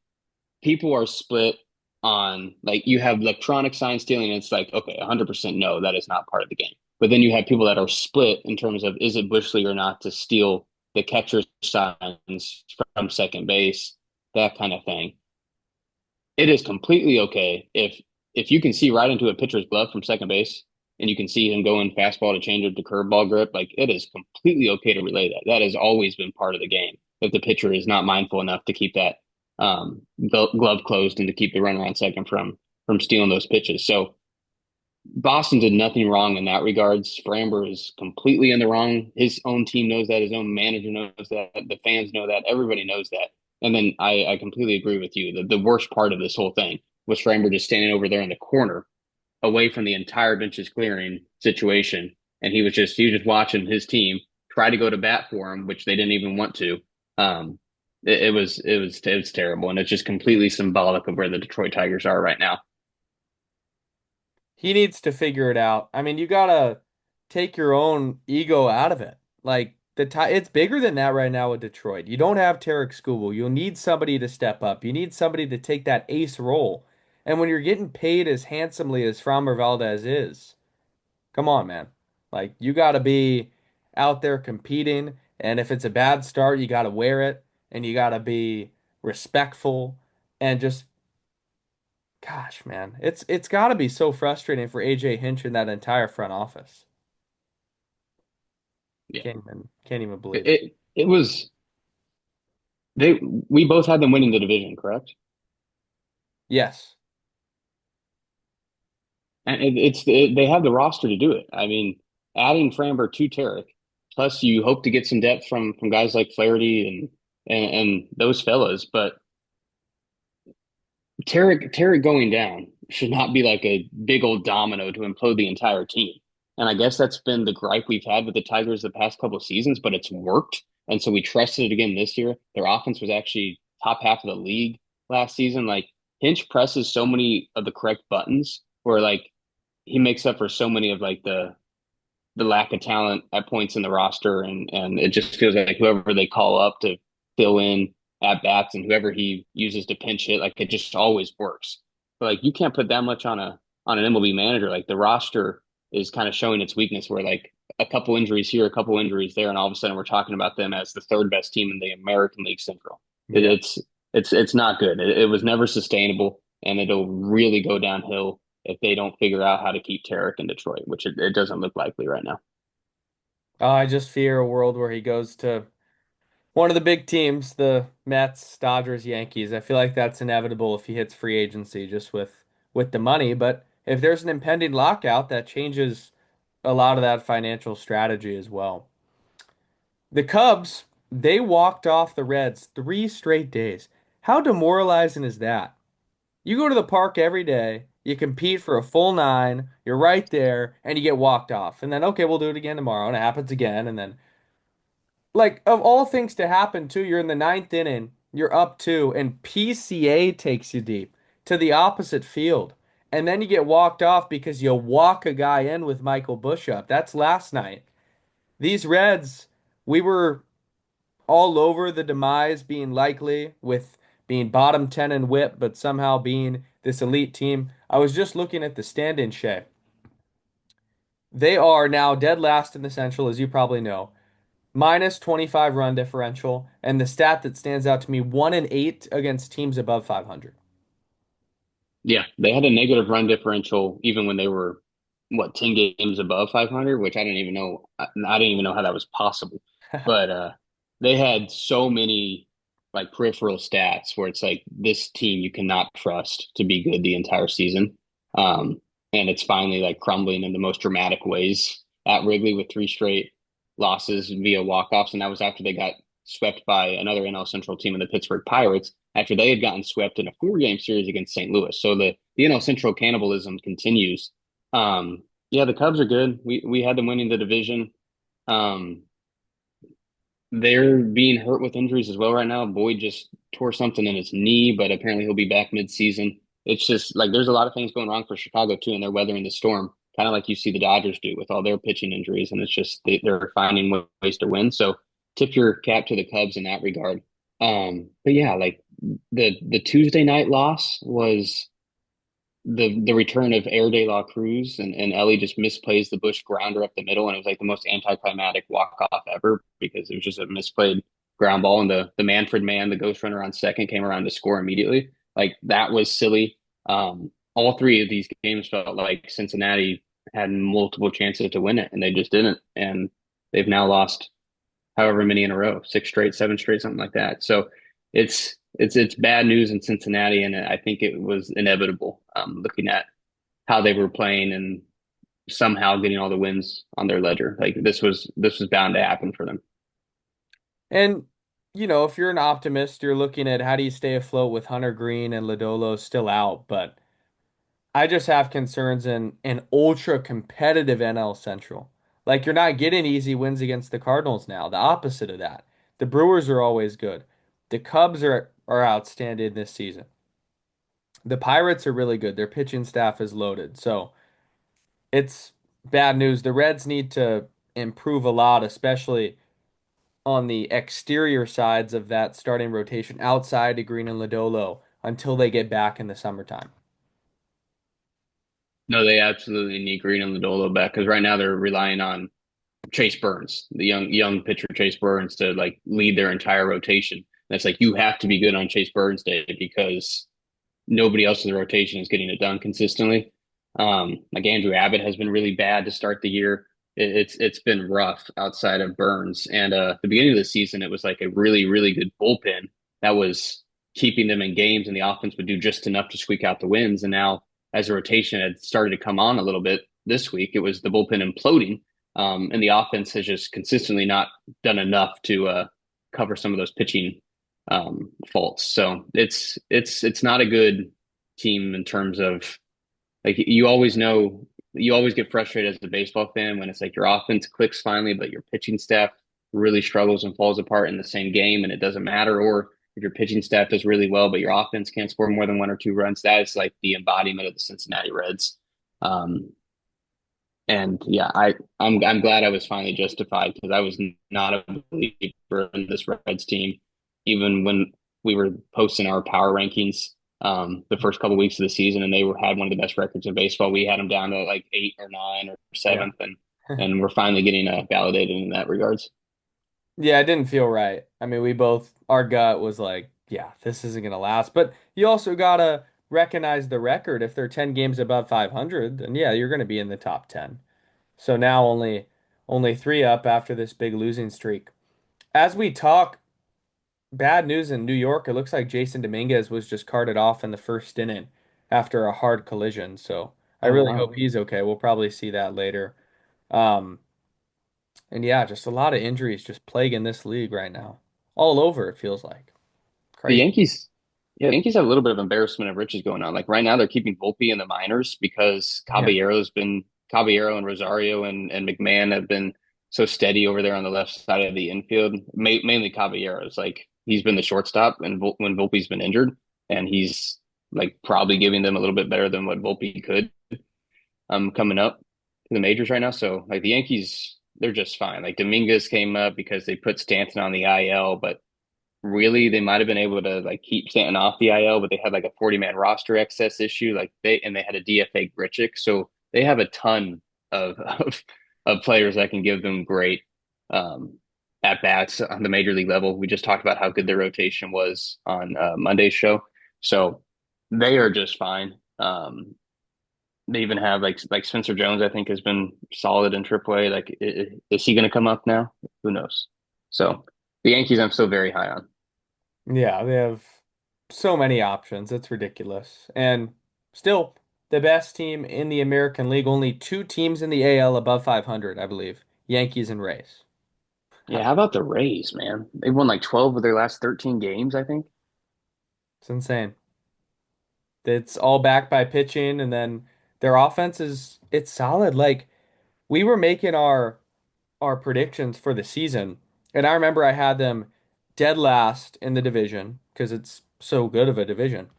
people are split on like you have electronic sign stealing. And it's like, okay, 100% no, that is not part of the game. But then you have people that are split in terms of is it Bush League or not to steal the catcher's signs from second base, that kind of thing. It is completely okay if you can see right into a pitcher's glove from second base and you can see him going fastball to changeup to curveball grip, like it is completely okay to relay that. That has always been part of the game. If the pitcher is not mindful enough to keep that glove closed and to keep the runner on second from stealing those pitches. So Boston did nothing wrong in that regards. Framber is completely in the wrong. His own team knows that. His own manager knows that. The fans know that. Everybody knows that. And then I completely agree with you. The worst part of this whole thing was Framber just standing over there in the corner, away from the entire benches clearing situation, and he was just watching his team try to go to bat for him, which they didn't even want to. Um, it was terrible, and it's just completely symbolic of where the Detroit Tigers are right now. He needs to figure it out. I mean, you gotta take your own ego out of it. Like it's bigger than that right now with Detroit. You don't have Tarik Skubal. You'll need somebody to step up. You need somebody to take that ace role. And when you're getting paid as handsomely as Framber Valdez is, come on, man. Like you gotta be out there competing. And if it's a bad start, you gotta wear it and you gotta be respectful and just gosh, man, it's got to be so frustrating for AJ Hinch and that entire front office. Yeah, Can't even believe it. it was they we both had them winning the division, correct? Yes. And they have the roster to do it. I mean, adding Framber to Tarek, plus you hope to get some depth from guys like Flaherty and those fellas, but Tarek going down should not be like a big old domino to implode the entire team. And I guess that's been the gripe we've had with the Tigers the past couple of seasons, but it's worked. And so we trusted it again this year. Their offense was actually top half of the league last season. Like Hinch presses so many of the correct buttons where like he makes up for so many of like the lack of talent at points in the roster, and it just feels like whoever they call up to fill in at bats and whoever he uses to pinch hit, like it just always works. But like you can't put that much on an MLB manager. Like the roster is kind of showing its weakness, where like a couple injuries here, a couple injuries there, and all of a sudden we're talking about them as the third best team in the American League Central. It, Yeah. it's it's not good. It was never sustainable, and it'll really go downhill if they don't figure out how to keep Tarek in Detroit, which it doesn't look likely right now. I just fear a world where he goes to one of the big teams, the Mets, Dodgers, Yankees. I feel like that's inevitable if he hits free agency just with the money, but if there's an impending lockout, that changes a lot of that financial strategy as well. The Cubs, they walked off the Reds 3 straight days. How demoralizing is that? You go to the park every day, you compete for a full nine, you're right there, and you get walked off. And then, okay, we'll do it again tomorrow, and it happens again. And then, like, of all things to happen, too, you're in the ninth inning, you're up two, and PCA takes you deep to the opposite field. And then you get walked off because you walk a guy in with Michael Bush up. That's last night. These Reds, we were all over the demise being likely with being bottom 10 in whip, but somehow being this elite team. I was just looking at the stand-in Shay. They are now dead last in the Central, as you probably know, minus 25 run differential, and the stat that stands out to me, 1-8 against teams above 500. Yeah, they had a negative run differential even when they were what 10 games above 500, which I didn't even know. I didn't even know how that was possible. But they had so many like peripheral stats where it's like this team you cannot trust to be good the entire season. Um, and it's finally like crumbling in the most dramatic ways at Wrigley with three straight losses via walk-offs, and that was after they got swept by another NL Central team in the Pittsburgh Pirates after they had gotten swept in a four-game series against St. Louis. So the NL Central cannibalism continues. Yeah, the Cubs are good. We had them winning the division. Um, they're being hurt with injuries as well right now. Boyd just tore something in his knee, but apparently he'll be back mid-season. It's just like there's a lot of things going wrong for Chicago too, and they're weathering the storm, kind of like you see the Dodgers do with all their pitching injuries, and it's just they're finding ways to win. So tip your cap to the Cubs in that regard. But yeah, like the Tuesday night loss was the return of Air De La Cruz, and Ellie just misplays the Bush grounder up the middle, and it was like the most anticlimactic walk off ever because it was just a misplayed ground ball, and the Manfred man, the ghost runner on second, came around to score immediately. Like that was silly. All three of these games felt like Cincinnati had multiple chances to win it, and they just didn't. And they've now lost however many in a row, six straight, seven straight, something like that. So it's bad news in Cincinnati, and I think it was inevitable. Looking at how they were playing and somehow getting all the wins on their ledger, like this was bound to happen for them. And if you're an optimist, you're looking at how do you stay afloat with Hunter Green and Lodolo still out, but I just have concerns in an ultra competitive NL Central. Like you're not getting easy wins against the Cardinals now. The opposite of that. The Brewers are always good. The Cubs are outstanding this season. The Pirates are really good. Their pitching staff is loaded. So it's bad news. The Reds need to improve a lot, especially on the exterior sides of that starting rotation outside of Green and Lodolo until they get back in the summertime. No, they absolutely need Green and Lodolo back because right now they're relying on Chase Burns, the young pitcher Chase Burns, to like lead their entire rotation. And it's like you have to be good on Chase Burns day because nobody else in the rotation is getting it done consistently. Like Andrew Abbott has been really bad to start the year. It's been rough outside of Burns. And the beginning of the season, it was like a really good bullpen that was keeping them in games, and the offense would do just enough to squeak out the wins. And now, as the rotation had started to come on a little bit this week, it was the bullpen imploding, and the offense has just consistently not done enough to cover some of those pitching faults. So it's not a good team in terms of like you always get frustrated as a baseball fan when it's like your offense clicks finally, but your pitching staff really struggles and falls apart in the same game, and it doesn't matter. Or if your pitching staff does really well, but your offense can't score more than one or two runs, that is like the embodiment of the Cincinnati Reds. Um, and yeah, I'm glad I was finally justified because I was not a believer in this Reds team, even when we were posting our power rankings the first couple of weeks of the season, and they had one of the best records in baseball. We had them down to like eight or nine or Yeah. seventh, and we're finally getting validated in that regards. Yeah, it didn't feel right. I mean, our gut was like, yeah, this isn't gonna last. But you also gotta recognize the record. If they're 10 games above 500, then yeah, you're gonna be in the top 10. So now only three up after this big losing streak. As we talk, bad news in New York. It looks like Jason Dominguez was just carted off in the first inning after a hard collision. So I Oh really hope wow. he's okay. We'll probably see that later. Um, and yeah, just a lot of injuries just plaguing this league right now. All over, it feels like. The Crazy. Yankees, yeah, the Yankees have a little bit of embarrassment of riches going on. Like right now, they're keeping Volpe in the minors because Yeah. Caballero and Rosario and McMahon have been so steady over there on the left side of the infield. Mainly Caballero's like he's been the shortstop, and when Volpe's been injured, and he's like probably giving them a little bit better than what Volpe could coming up to the majors right now. So like the Yankees, they're just fine. Like Dominguez came up because they put Stanton on the IL, but really they might have been able to like keep Stanton off the IL, but they had like a 40-man roster excess issue. Like they had a DFA Grichuk. So they have a ton of players that can give them great um at bats on the major league level. We just talked about how good their rotation was on Monday's show. So they are just fine. They even have like Spencer Jones, I think, has been solid in AAA. Like, is he going to come up now? Who knows? So the Yankees, I'm still very high on. Yeah, they have so many options. It's ridiculous. And still, the best team in the American League, only two teams in the AL above 500, I believe. Yankees and Rays. Yeah, how about the Rays, man? They won like 12 of their last 13 games, I think. It's insane. It's all backed by pitching, and then their offense it's solid. Like we were making our predictions for the season, and I remember I had them dead last in the division because it's so good of a division.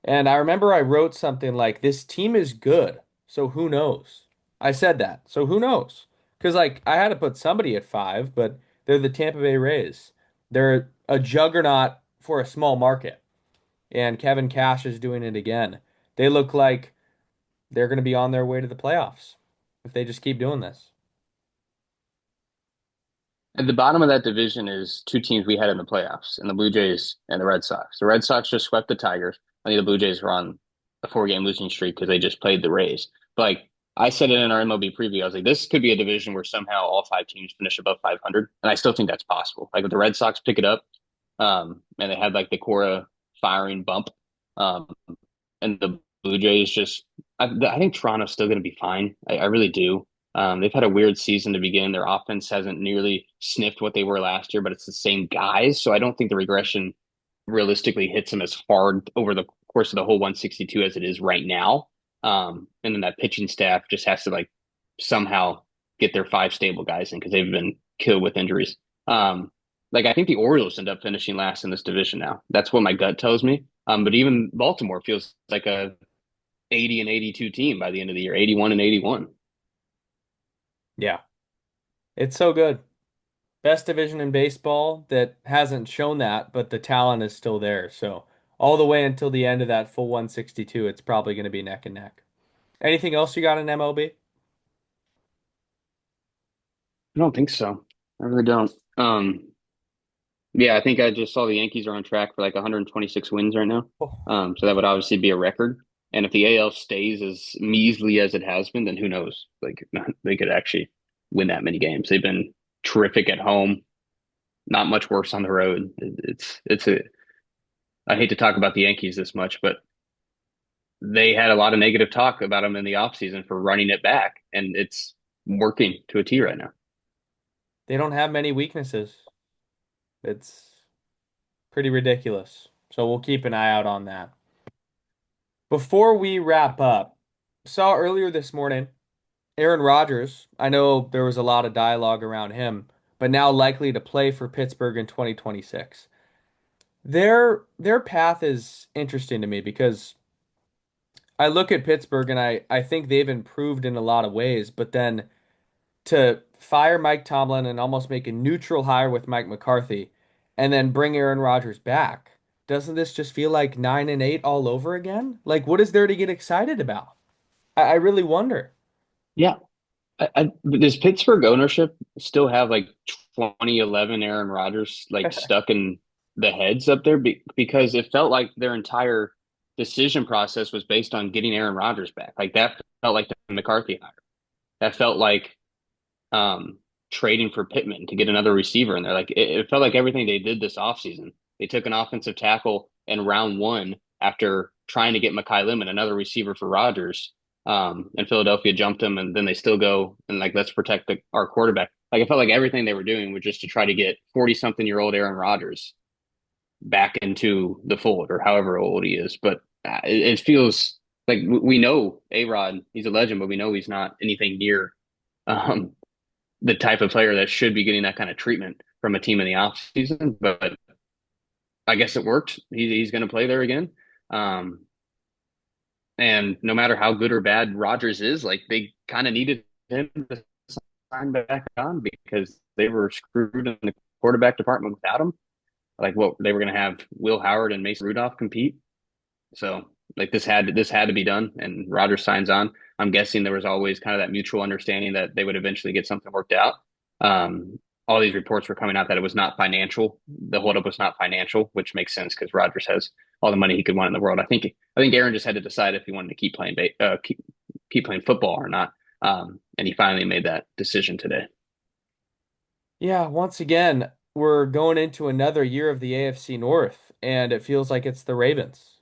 And I remember I wrote something like, "This team is good, so who knows?" I said that, so who knows? Because like I had to put somebody at five, but they're the Tampa Bay Rays. They're a juggernaut for a small market, and Kevin Cash is doing it again. They look like they're going to be on their way to the playoffs if they just keep doing this. At the bottom of that division is two teams we had in the playoffs, and the Blue Jays and the Red Sox. The Red Sox just swept the Tigers. I think the Blue Jays were on a four-game losing streak because they just played the Rays. But like I said it in our MLB preview, I was like, this could be a division where somehow all five teams finish above 500, and I still think that's possible. Like if the Red Sox pick it up, and they had like the Cora firing bump, um, and the Blue Jays just, I think Toronto's still going to be fine. I really do. They've had a weird season to begin. Their offense hasn't nearly sniffed what they were last year, but it's the same guys. So I don't think the regression realistically hits them as hard over the course of the whole 162 as it is right now. And then that pitching staff just has to like somehow get their five stable guys in because they've been killed with injuries. Um, like I think the Orioles end up finishing last in this division now. That's what my gut tells me. But even Baltimore feels like a 80 and 82 team by the end of the year, 81 and 81. Yeah, it's so good. Best division in baseball that hasn't shown that, but the talent is still there. So all the way until the end of that full 162, it's probably going to be neck and neck. Anything else you got in MLB? I don't think so. I really don't. Yeah, I think I just saw the Yankees are on track for like 126 wins right now. Oh, So that would obviously be a record. And if the AL stays as measly as it has been, then who knows? Like they could actually win that many games. They've been terrific at home, not much worse on the road. It's a I hate to talk about the Yankees this much, but they had a lot of negative talk about them in the offseason for running it back, and it's working to a T right now. they don't have many weaknesses. It's pretty ridiculous. So we'll keep an eye out on that. Before we wrap up, saw earlier this morning Aaron Rodgers. I know there was a lot of dialogue around him, but now likely to play for Pittsburgh in 2026. Their path is interesting to me because I look at Pittsburgh and I think they've improved in a lot of ways, but then to fire Mike Tomlin and almost make a neutral hire with Mike McCarthy and then bring Aaron Rodgers back, doesn't this just feel like 9-8 all over again? Like, what is there to get excited about? I really wonder. Yeah, does Pittsburgh ownership still have like 2011 Aaron Rodgers like stuck in the heads up there? Because it felt like their entire decision process was based on getting Aaron Rodgers back. Like that felt like the McCarthy hire. That felt like um, trading for Pittman to get another receiver in there. Like it felt like everything they did this offseason. They took an offensive tackle in round one after trying to get Mekhi Lemon, another receiver for Rodgers. And Philadelphia jumped him, and then they still go and like let's protect our quarterback. Like it felt like everything they were doing was just to try to get 40-something-year-old Aaron Rodgers back into the fold, or however old he is. But it feels like we know A-Rod, he's a legend, but we know he's not anything near um, the type of player that should be getting that kind of treatment from a team in the offseason. But I guess it worked. He's going to play there again. Um, and no matter how good or bad Rodgers is, like they kind of needed him to sign back on because they were screwed in the quarterback department without him. Like what they were going to have Will Howard and Mason Rudolph compete. So like this had to be done, and Rodgers signs on. I'm guessing there was always kind of that mutual understanding that they would eventually get something worked out. Um, all these reports were coming out that it was not financial. The holdup was not financial, which makes sense because Rodgers has all the money he could want in the world. I think Aaron just had to decide if he wanted to keep playing football or not. And he finally made that decision today. Yeah, once again, we're going into another year of the AFC North, and it feels like it's the Ravens.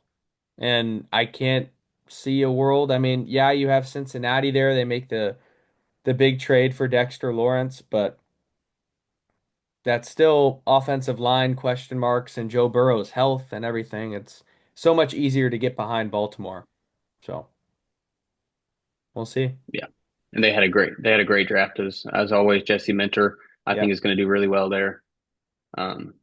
And I can't see a world. I mean, yeah, you have Cincinnati there. They make the big trade for Dexter Lawrence, but that's still offensive line question marks and Joe Burrow's health and everything. It's so much easier to get behind Baltimore. So we'll see. Yeah, and they had a great draft as always. Jesse Minter, I think, Yep. is going to do really well there. Um,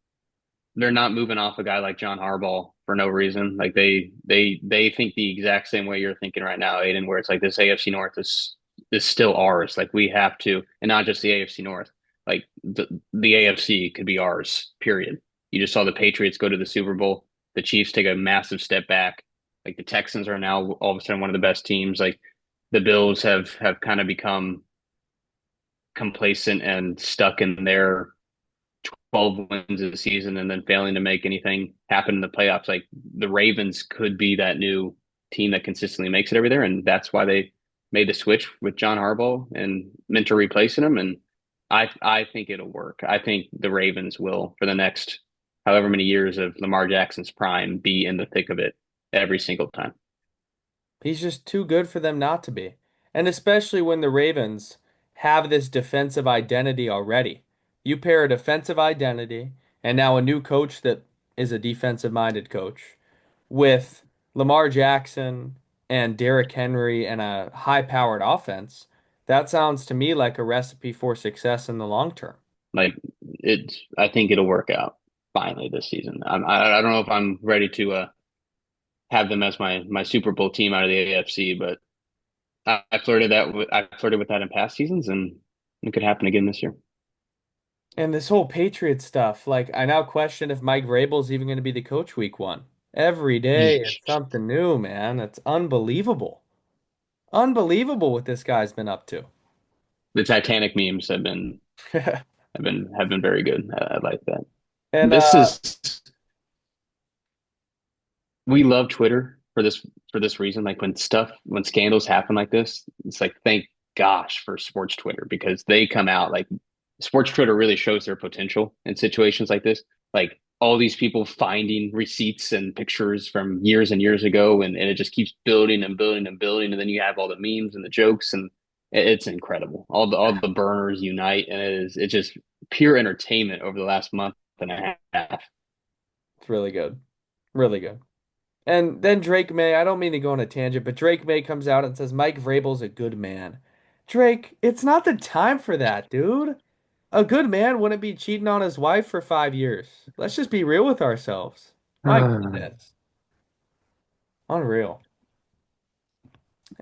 they're not moving off a guy like John Harbaugh for no reason. Like they think the exact same way you're thinking right now, Aiden, where it's like this AFC North is still ours. Like we have to, and not just the AFC North. Like the AFC could be ours. Period. You just saw the Patriots go to the Super Bowl. The Chiefs take a massive step back. Like the Texans are now all of a sudden one of the best teams. Like the Bills have kind of become complacent and stuck in their 12 wins a season and then failing to make anything happen in the playoffs. Like the Ravens could be that new team that consistently makes it every there. And that's why they made the switch with John Harbaugh and Minter replacing him. And I think it'll work. I think the Ravens will, for the next however many years of Lamar Jackson's prime, be in the thick of it every single time. He's just too good for them not to be. And especially when the Ravens have this defensive identity already. You pair a defensive identity and now a new coach that is a defensive minded coach with Lamar Jackson and Derrick Henry and a high powered offense. That sounds to me like a recipe for success in the long term. Like I think it'll work out finally this season. I don't know if I'm ready to have them as my Super Bowl team out of the AFC, but I flirted with that in past seasons, and it could happen again this year. And this whole Patriot stuff, like I now question if Mike Vrabel's even going to be the coach week one. Every day it's something new, man. It's unbelievable. Unbelievable what this guy's been up to. The Titanic memes have been very good. I like that. And This is We love Twitter for this reason. Like when scandals happen like this, it's like thank gosh for sports Twitter because they come out like sports Twitter really shows their potential in situations like this. Like all these people finding receipts and pictures from years and years ago, and it just keeps building and building and building, and then you have all the memes and the jokes, and it's incredible. All the burners unite, and it's just pure entertainment over the last month and a half. it's really good. Really good. And then Drake May, I don't mean to go on a tangent, but Drake May comes out and says Mike Vrabel's a good man. Drake, it's not the time for that, dude. A good man wouldn't be cheating on his wife for 5 years. Let's just be real with ourselves. My goodness. Unreal.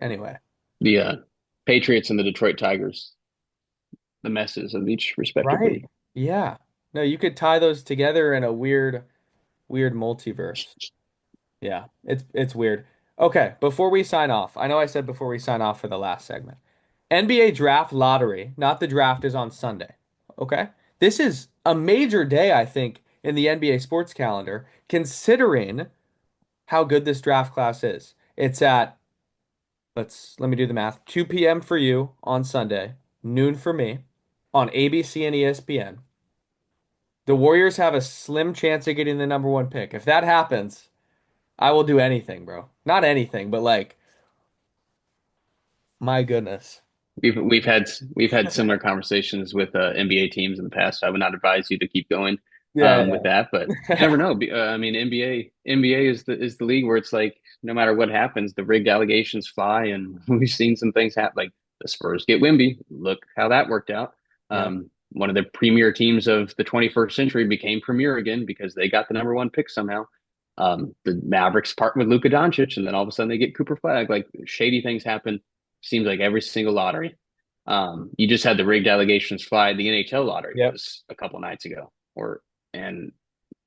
Anyway, The Patriots and the Detroit Tigers, the messes of each respective right. league. Yeah. No, you could tie those together in a weird multiverse. Yeah, it's weird. Okay, before we sign off, I know I said before we sign off for the last segment. NBA draft lottery, not the draft is on Sunday. Okay? This is a major day, I think, in the NBA sports calendar, considering how good this draft class is. It's at let me do the math. 2 p.m. for you on Sunday, noon for me, on ABC and ESPN. The Warriors have a slim chance of getting the number one pick. If that happens, I will do anything, bro. Not anything, but like, my goodness. We've had similar conversations with NBA teams in the past. So I would not advise you to keep going with Yeah, that, but you yeah. never know. I mean, NBA is the league where it's like no matter what happens, the rigged allegations fly, and we've seen some things happen. Like the Spurs get Wimby. Look how that worked out. Yeah. One of the premier teams of the 21st century became premier again because they got the number one pick somehow. The Mavericks part with Luka Doncic, and then all of a sudden they get Cooper Flag. Like shady things happen. Seems like every single lottery. You just had the rigged allegations fly. The NHL lottery Yep. was a couple nights ago, and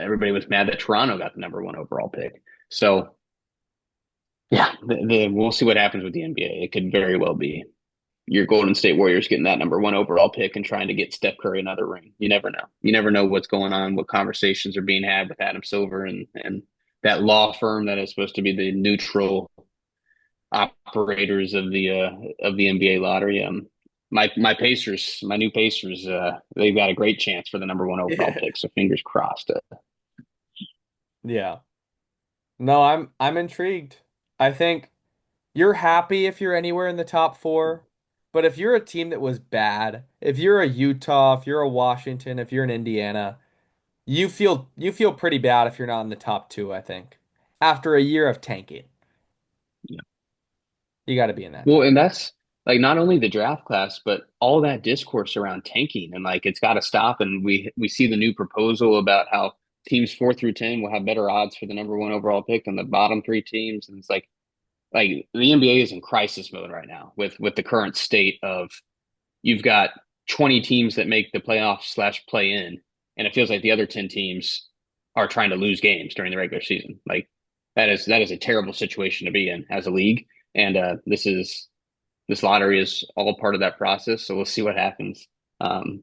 everybody was mad that Toronto got the number one overall pick. So yeah, we'll see what happens with the NBA. It could very well be your Golden State Warriors getting that number one overall pick and trying to get Steph Curry another ring. You never know. You never know what's going on, what conversations are being had with Adam Silver and that law firm that is supposed to be the neutral operators of the NBA lottery. My new Pacers, they've got a great chance for the number one overall Yeah. pick. So fingers crossed. Yeah. No, I'm intrigued. I think you're happy if you're anywhere in the top four, but if you're a team that was bad, if you're a Utah, if you're a Washington, if you're an Indiana, you feel pretty bad if you're not in the top two, I think. After a year of tanking, you got to be in that Well, top. and that's like not only the draft class, but all that discourse around tanking and like it's got to stop. And we see the new proposal about how teams 4 through 10 will have better odds for the number one overall pick than the bottom three teams. And it's like the NBA is in crisis mode right now with the current state of you've got 20 teams that make the playoff slash play in, and it feels like the other 10 teams are trying to lose games during the regular season. Like that is a terrible situation to be in as a league. And this lottery is all part of that process. So we'll see what happens. Um,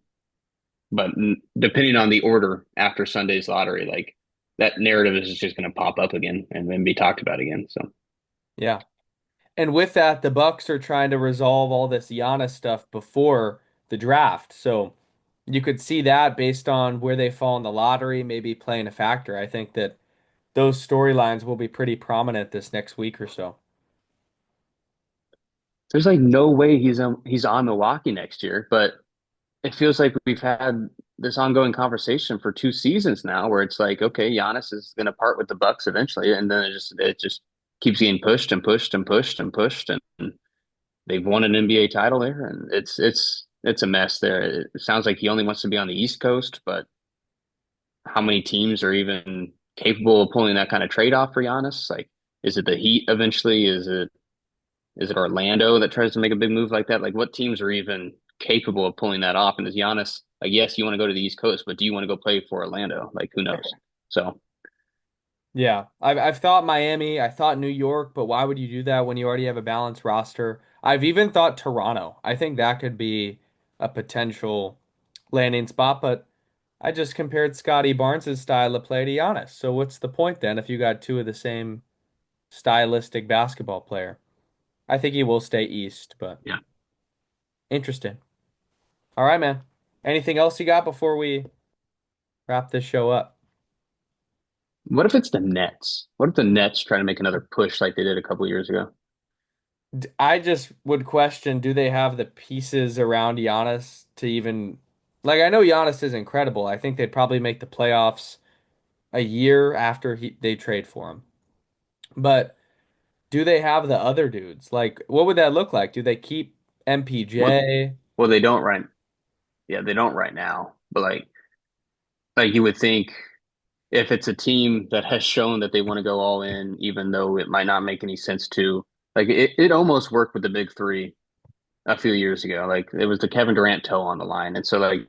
but depending on the order after Sunday's lottery, like that narrative is just going to pop up again and then be talked about again. So Yeah. And with that, the Bucks are trying to resolve all this Giannis stuff before the draft. So you could see that based on where they fall in the lottery, maybe playing a factor. I think that those storylines will be pretty prominent this next week or so. there's like no way he's on Milwaukee next year. But it feels like we've had this ongoing conversation for 2 seasons now, where it's like, okay, Giannis is going to part with the Bucks eventually, and then it just keeps getting pushed and pushed and pushed and pushed, and they've won an NBA title there, and it's a mess there. It sounds like he only wants to be on the East Coast, but how many teams are even capable of pulling that kind of trade off for Giannis? Like, is it the Heat eventually? Is it Orlando that tries to make a big move like that? Like, what teams are even capable of pulling that off? And is Giannis like, yes, you want to go to the East Coast, but do you want to go play for Orlando? Like, who knows? So Yeah, I've thought Miami, I thought New York, but why would you do that when you already have a balanced roster? I've even thought Toronto. I think that could be a potential landing spot, but I just compared Scotty Barnes' style of play to Giannis. So what's the point then if you got two of the same stylistic basketball player? I think he will stay East, but yeah. interesting. All right, man. Anything else you got before we wrap this show up? What if it's the Nets? What if the Nets try to make another push like they did a couple years ago? I just would question, do they have the pieces around Giannis to even like I know Giannis is incredible. I think they'd probably make the playoffs a year after they trade for him. But do they have the other dudes? Like what would that look like? Do they keep Well, MPJ? well, they don't right. Yeah, they don't right now. But like you would think if it's a team that has shown that they want to go all in, even though it might not make any sense to, like it almost worked with the big three a few years ago. Like it was the Kevin Durant toe on the line. And so like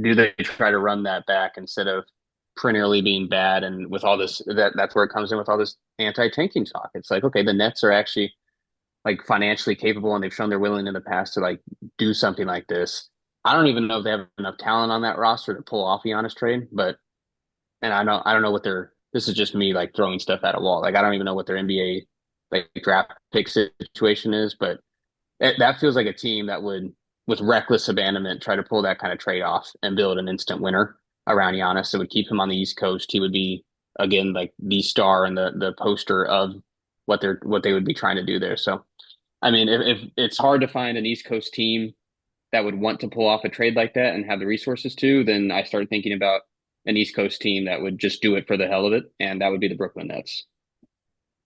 do they try to run that back instead of perennially being bad and with all this that's where it comes in with all this anti-tanking talk. It's like, okay, the Nets are actually like financially capable and they've shown they're willing in the past to like do something like this. I don't even know if they have enough talent on that roster to pull off the honest trade, but and I don't know what their this is just me like throwing stuff at a wall. Like I don't even know what their NBA like draft pick situation is, but that feels like a team that would, with reckless abandonment, try to pull that kind of trade off and build an instant winner around Giannis. It would keep him on the East Coast. He would be again like the star and the poster of what they would be trying to do there. So I mean, if it's hard to find an East Coast team that would want to pull off a trade like that and have the resources to, then I started thinking about an East Coast team that would just do it for the hell of it, and that would be the Brooklyn Nets.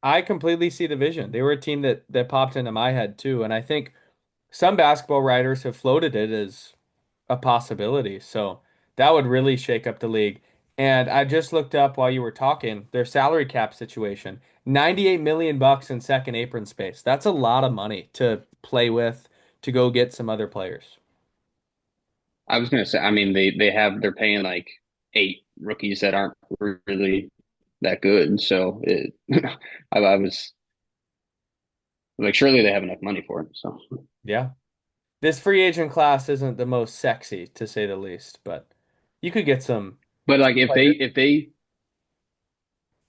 I completely see the vision. They were a team that popped into my head too, and I think some basketball writers have floated it as a possibility. So that would really shake up the league. And I just looked up while you were talking their salary cap situation. 98 million bucks in second apron space. That's a lot of money to play with to go get some other players. I was gonna say, I mean, they're paying like 8 rookies that aren't really that good. So I was like, surely they have enough money for it. So, Yeah. This free agent class isn't the most sexy to say the least, but you could get but like some players.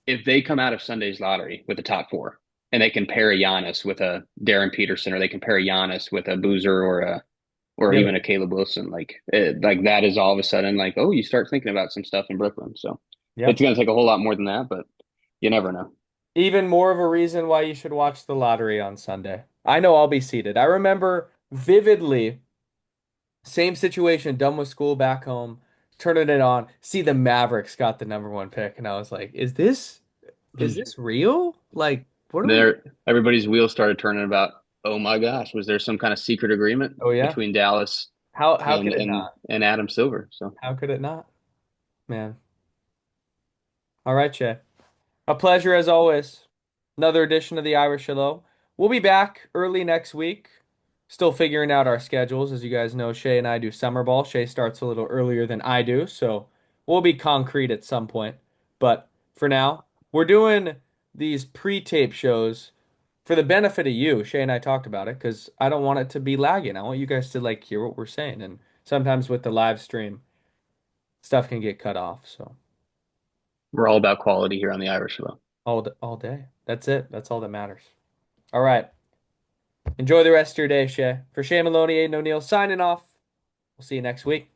if they come out of Sunday's lottery with the top four and they can pair a Giannis with a Darren Peterson, or they can pair a Giannis with a Boozer or even Really. a Caleb Wilson, like that is all of a sudden like, oh, you start thinking about some stuff in Brooklyn. So Yeah. it's gonna take a whole lot more than that, but you never know. Even more of a reason why you should watch the lottery on Sunday. I know I'll be seated. I remember vividly, same situation, done with school back home, turning it on, see the Mavericks got the number one pick, and I was like, is this real? Like, what are we There, doing? everybody's wheels started turning about, oh my gosh, was there some kind of secret agreement Oh yeah. between Dallas How and could it and not? and Adam Silver? So How could it not? Man. All right, Shay. A pleasure as always. Another edition of the Irish Hello. We'll be back early next week. Still figuring out our schedules. As you guys know, Shay and I do summer ball. Shay starts a little earlier than I do, so we'll be concrete at some point. But for now, we're doing these pre-tape shows for the benefit of you. Shay and I talked about it because I don't want it to be lagging. I want you guys to like hear what we're saying. And sometimes with the live stream, stuff can get cut off. So we're all about quality here on the Irish Show. all day. That's it. That's all that matters. All right. Enjoy the rest of your day, Shay. For Shay Maloney, Aiden O'Neill signing off. We'll see you next week.